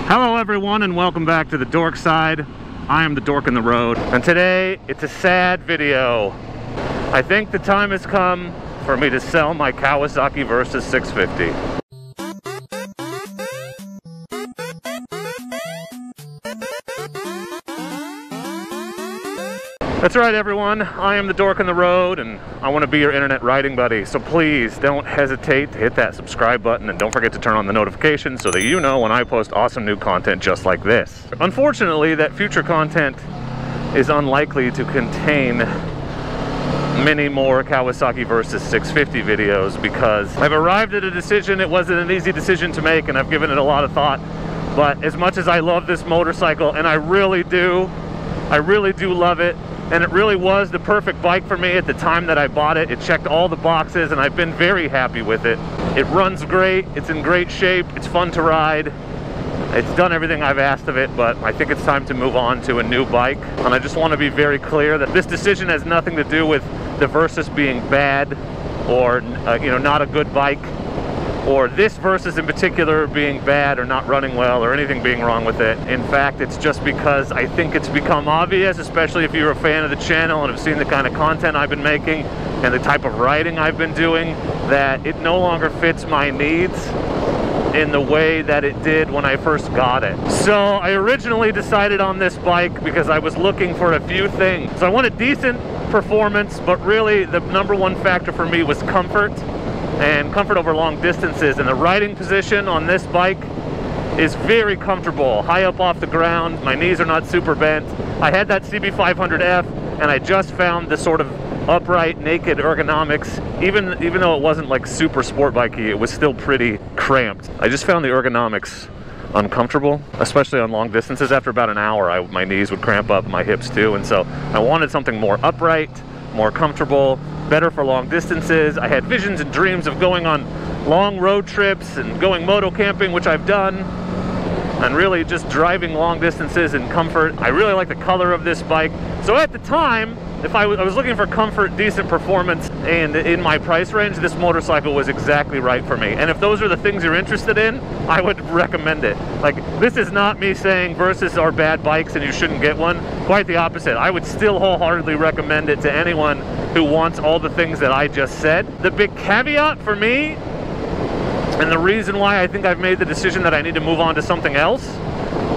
Hello everyone and welcome back to the Dork Side. I am the Dork in the Road, and today it's a sad video. I think the time has come for me to sell my Kawasaki Versys 650. That's right everyone, I am the Dork in the Road and I want to be your internet riding buddy. So please don't hesitate to hit that subscribe button and don't forget to turn on the notifications so that you know when I post awesome new content just like this. Unfortunately, that future content is unlikely to contain many more Kawasaki Versys 650 videos because I've arrived at a decision. It wasn't an easy decision to make and I've given it a lot of thought. But as much as I love this motorcycle, and I really do love it, and it really was the perfect bike for me at the time that I bought it. It checked all the boxes and I've been very happy with it. It runs great, it's in great shape, it's fun to ride. It's done everything I've asked of it, but I think it's time to move on to a new bike. And I just want to be very clear that this decision has nothing to do with the Versys being bad or not a good bike, or this Versys in particular being bad or not running well or anything being wrong with it. In fact, it's just because I think it's become obvious, especially if you're a fan of the channel and have seen the kind of content I've been making and the type of riding I've been doing, that it no longer fits my needs in the way that it did when I first got it. So I originally decided on this bike because I was looking for a few things. So I wanted decent performance, but really the number one factor for me was comfort, and comfort over long distances. And the riding position on this bike is very comfortable, high up off the ground. My knees are not super bent. I had that CB500F and I just found the sort of upright naked ergonomics, even though it wasn't like super sport bikey, it was still pretty cramped. I just found the ergonomics uncomfortable, especially on long distances. After about an hour my knees would cramp up, my hips too, and so I wanted something more upright, more comfortable, better for long distances. I had visions and dreams of going on long road trips and going moto camping, which I've done, and really just driving long distances in comfort. I really like the color of this bike. So at the time, if I was looking for comfort, decent performance, and in my price range, this motorcycle was exactly right for me. And if those are the things you're interested in, I would recommend it. Like, this is not me saying Versys are bad bikes and you shouldn't get one. Quite the opposite. I would still wholeheartedly recommend it to anyone who wants all the things that I just said. The big caveat for me, and the reason why I think I've made the decision that I need to move on to something else,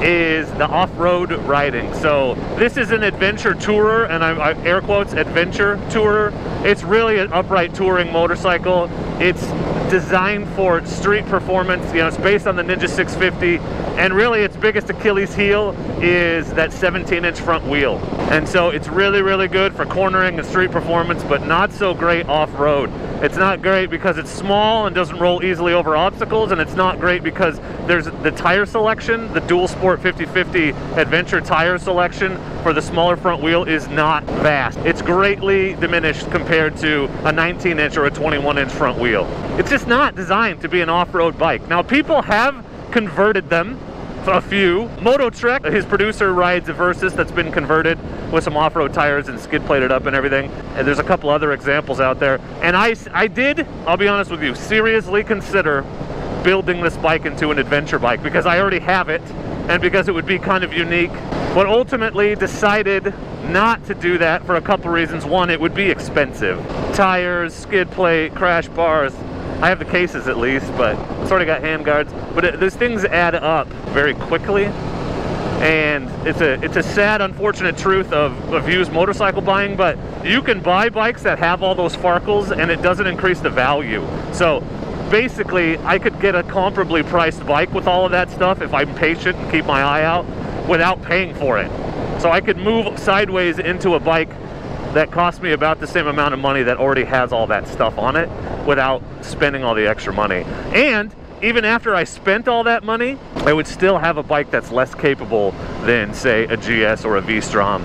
is the off-road riding. So this is an adventure tourer, and I air quotes adventure tourer. It's really an upright touring motorcycle. It's designed for street performance. It's based on the Ninja 650, and really its biggest Achilles heel is that 17-inch front wheel. And so it's really good for cornering and street performance, but not so great off-road. It's not great because it's small and doesn't roll easily over obstacles, and it's not great because there's the tire selection. The Dual Sport 50/50 adventure tire selection for the smaller front wheel is not vast. It's greatly diminished compared to a 19-inch or a 21-inch front wheel. It's just not designed to be an off-road bike. Now, people have converted them. A few. Moto Trek, his producer, rides a Versys that's been converted with some off-road tires and skid plated up and everything. And there's a couple other examples out there. And I did, I'll be honest with you, seriously consider building this bike into an adventure bike because I already have it and because it would be kind of unique. But ultimately decided not to do that for a couple reasons. One, it would be expensive. Tires, skid plate, crash bars. I have the cases at least, but sort of got hand guards. But those things add up very quickly, and it's a sad, unfortunate truth of used motorcycle buying. But you can buy bikes that have all those farkles, and it doesn't increase the value. So basically, I could get a comparably priced bike with all of that stuff if I'm patient and keep my eye out without paying for it. So I could move sideways into a bike that cost me about the same amount of money that already has all that stuff on it without spending all the extra money. And even after I spent all that money, I would still have a bike that's less capable than, say, a GS or a V-Strom,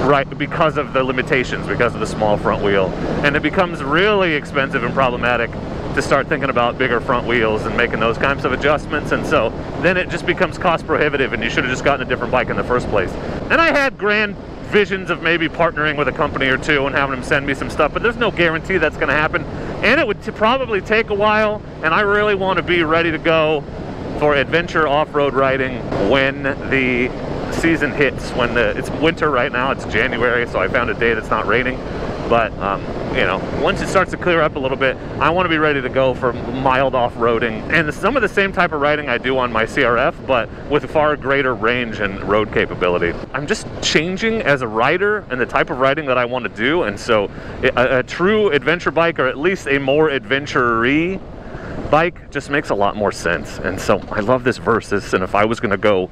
right, because of the limitations, because of the small front wheel. And it becomes really expensive and problematic to start thinking about bigger front wheels and making those kinds of adjustments, and so then it just becomes cost prohibitive and you should have just gotten a different bike in the first place. And I had grand visions of maybe partnering with a company or two and having them send me some stuff, but there's no guarantee that's going to happen, and it would probably take a while, and I really want to be ready to go for adventure off-road riding when the season hits, when it's winter right now, it's January, so I found a day that's not raining. But, you know, once it starts to clear up a little bit, I want to be ready to go for mild off-roading. And some of the same type of riding I do on my CRF, but with far greater range and road capability. I'm just changing as a rider and the type of riding that I want to do. And so a true adventure bike, or at least a more adventure-y bike, just makes a lot more sense. And so I love this Versys. And if I was going to go,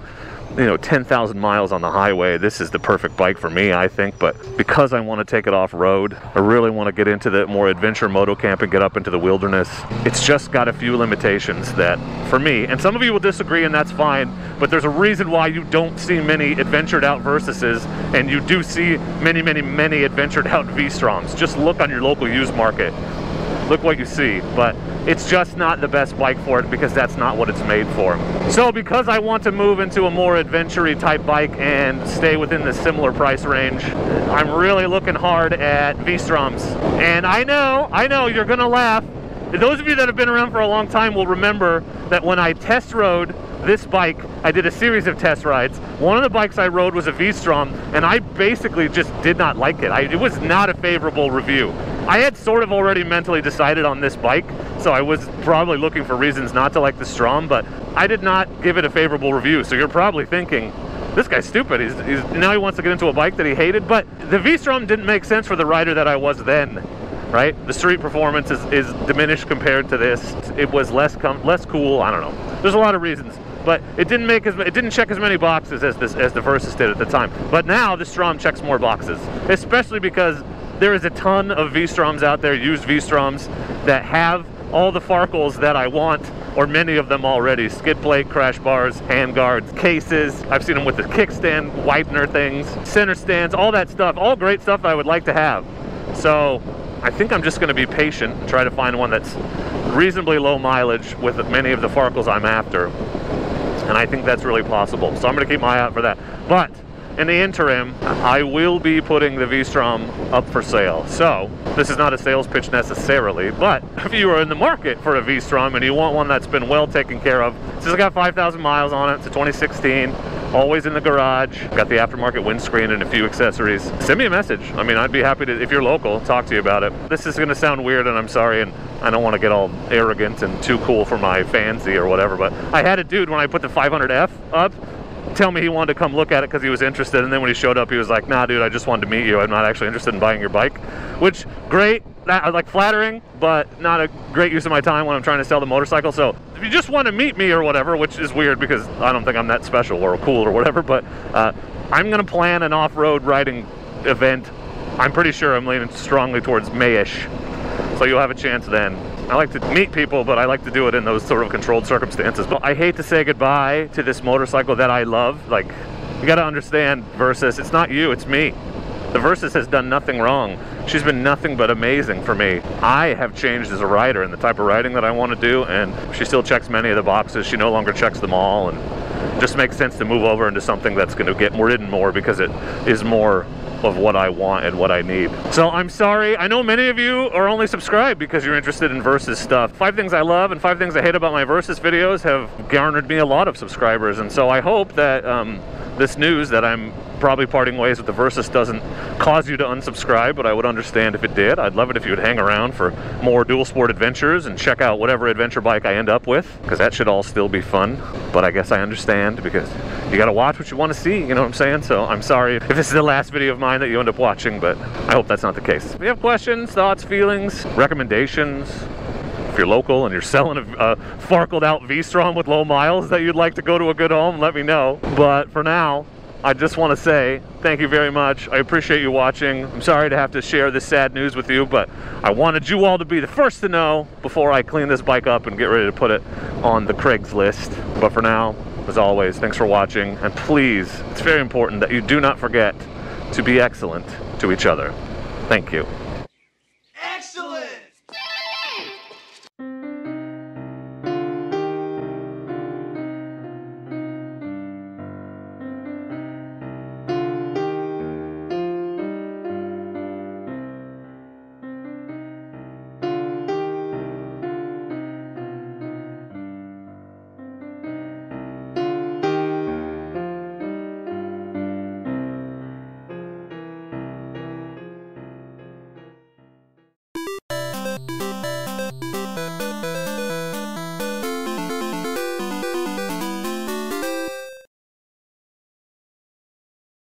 you know, 10,000 miles on the highway, this is the perfect bike for me, I think. But because I want to take it off-road, I really want to get into the more adventure moto camp and get up into the wilderness. It's just got a few limitations that, for me, and some of you will disagree, and that's fine, but there's a reason why you don't see many adventured out Versuses, and you do see many, many, many adventured out V-Stroms. Just look on your local used market. Look what you see. But it's just not the best bike for it, because that's not what it's made for. So because I want to move into a more adventure-y type bike and stay within the similar price range, I'm really looking hard at V-Stroms. And I know, you're gonna laugh. Those of you that have been around for a long time will remember that when I test rode this bike, I did a series of test rides. One of the bikes I rode was a V-Strom, and I basically just did not like it. It was not a favorable review. I had sort of already mentally decided on this bike, so I was probably looking for reasons not to like the Strom, but I did not give it a favorable review. So you're probably thinking, this guy's stupid. Now he wants to get into a bike that he hated. But the V-Strom didn't make sense for the rider that I was then, right? The street performance is diminished compared to this. It was less cool. I don't know. There's a lot of reasons. But it didn't check as many boxes as the Versys did at the time. But now the Strom checks more boxes, especially because there is a ton of V-Stroms out there, used V-Stroms, that have all the Farkles that I want, or many of them already. Skid plate, crash bars, hand guards, cases. I've seen them with the kickstand, whitener things, center stands, all that stuff. All great stuff I would like to have. So I think I'm just going to be patient and try to find one that's reasonably low mileage with many of the Farkles I'm after. And I think that's really possible. So I'm going to keep my eye out for that. But in the interim, I will be putting the V-Strom up for sale. So this is not a sales pitch necessarily, but if you are in the market for a V-Strom and you want one that's been well taken care of, this has got 5,000 miles on it. It's a 2016, always in the garage. Got the aftermarket windscreen and a few accessories. Send me a message. I mean, I'd be happy to, if you're local, talk to you about it. This is going to sound weird, and I'm sorry, and I don't want to get all arrogant and too cool for my fancy or whatever, but I had a dude when I put the 500F up tell me he wanted to come look at it because he was interested, and then when he showed up he was like, nah dude, I just wanted to meet you, I'm not actually interested in buying your bike. Which, great, like flattering, but not a great use of my time when I'm trying to sell the motorcycle. So if you just want to meet me or whatever, which is weird because I don't think I'm that special or cool or whatever, but I'm gonna plan an off-road riding event. I'm pretty sure I'm leaning strongly towards May-ish, so you'll have a chance then. I like to meet people, but I like to do it in those sort of controlled circumstances. But I hate to say goodbye to this motorcycle that I love. Like, you gotta understand, Versys, it's not you, it's me. The Versys has done nothing wrong. She's been nothing but amazing for me. I have changed as a rider and the type of riding that I want to do, and she still checks many of the boxes. She no longer checks them all, and it just makes sense to move over into something that's going to get ridden more because it is more of what I want and what I need. So I'm sorry, I know many of you are only subscribed because you're interested in Versys stuff. 5 things I love and 5 things I hate about my Versys videos have garnered me a lot of subscribers, and so I hope that this news that I'm probably parting ways with the Versys doesn't cause you to unsubscribe, but I would understand if it did. I'd love it if you would hang around for more dual sport adventures and check out whatever adventure bike I end up with, because that should all still be fun. But I guess I understand, because you gotta watch what you want to see, you know what I'm saying? So I'm sorry if this is the last video of mine that you end up watching, but I hope that's not the case. If you have questions, thoughts, feelings, recommendations, if you're local and you're selling a Farkled out V-Strom with low miles that you'd like to go to a good home, let me know. But for now, I just want to say thank you very much. I appreciate you watching. I'm sorry to have to share this sad news with you, but I wanted you all to be the first to know before I clean this bike up and get ready to put it on the Craigslist. But for now, as always, thanks for watching, and please, it's very important that you do not forget to be excellent to each other. Thank you.